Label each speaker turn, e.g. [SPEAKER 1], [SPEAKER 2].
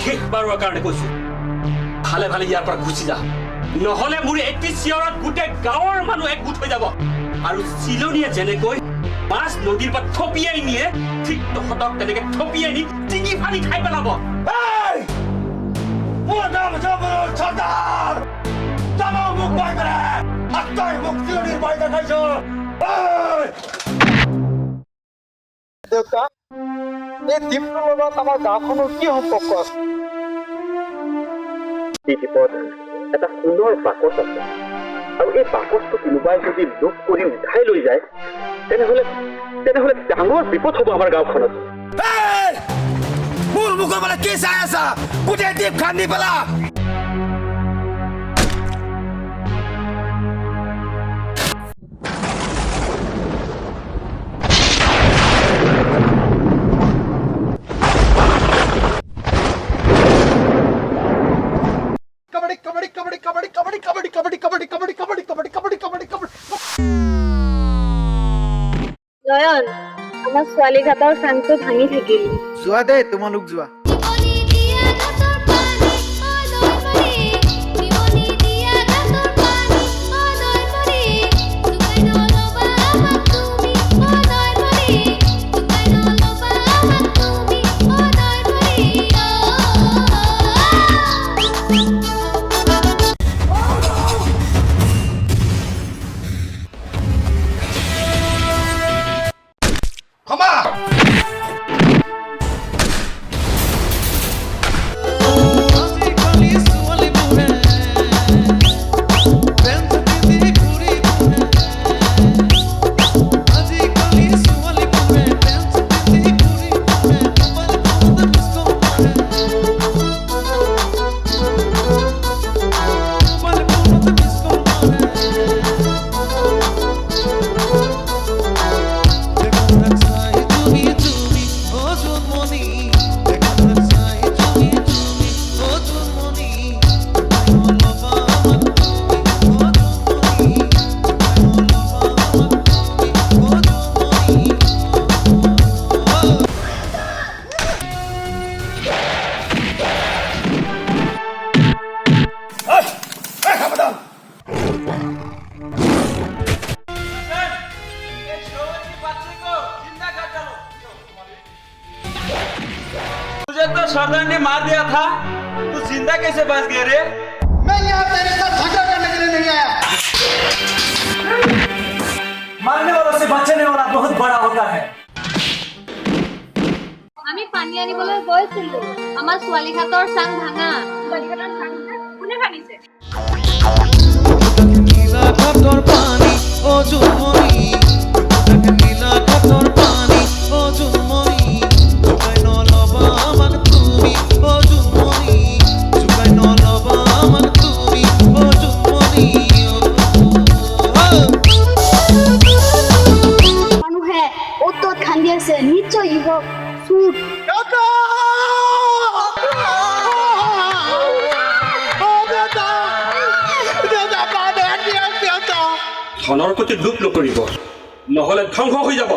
[SPEAKER 1] শেষবাৰৰ কাৰণে কৈছো ভালে ভালে ইয়াৰ পৰা গুচি যা নহলে মোৰ এটি চিঞৰত গোটেই গাঁৱৰ মানুহ একগোট হৈ যাব আৰু চিলনীয়ে যেনেকৈ মাছ নদীৰ পৰা থপিয়াই নিয়ে ঠিক তহঁতক তেনেকে থপিয়াই নি টিঙি ফালি খাই পেলাব মোৰ নাম জবৰুল চৰ্দাৰ তামাম মোক ভয় কৰে আৰু তই মোক চিলনীৰ ভয় দেখাইছ
[SPEAKER 2] দেউতা এই দ্বীপটোৰ লগত আমাৰ গাঁওখনৰ কি সম্পৰ্ক আছে
[SPEAKER 3] এই দ্বীপত এটা সোণৰ বাকচ আছে আৰু এই বাকচটো কোনোবাই যদি লুট কৰি উঠাই লৈ যায় তেনেহলে ডাঙৰ বিপদ হ'ব আমাৰ গাঁওখনত
[SPEAKER 2] মোৰ মুখৰ পৰা কি চাই আছা গোটেই দ্বীপ খান্দি পেলা
[SPEAKER 4] নয়ন আমাৰ ছোৱালীঘাটৰ চাংটো ভাঙি থাকিল
[SPEAKER 2] যোৱা দেই তোমালোক যোৱা
[SPEAKER 5] सरदार ने मार दिया था तू जिंदा कैसे बच गया रे
[SPEAKER 2] मैं यहाँ तेरे साथ झगड़ा करने के लिए नहीं आया
[SPEAKER 5] मारने वालों से बचने वाला बहुत बड़ा होता है
[SPEAKER 4] আমি পানী আনিবলৈ গৈছিলো আমাৰ ছোৱালীঘাটৰ চাং ভাঙা ছোৱালীঘাটৰ চাং কোনে ভাঙিছে
[SPEAKER 6] নীলাঘাটৰ পানী ও জুমনি নীলাঘাটৰ পানী ও জুমনি জুকাই নলবা আমাক তুমি ও জুমনি জুকাই নলবা আমাক তুমি ও জুমনি
[SPEAKER 4] মানুহে অত খান্দি আছে নিশ্চয় ইব চুট
[SPEAKER 1] ধনৰ প্ৰতি লোভ নকৰিব নহলে ধ্বংস হৈ যাব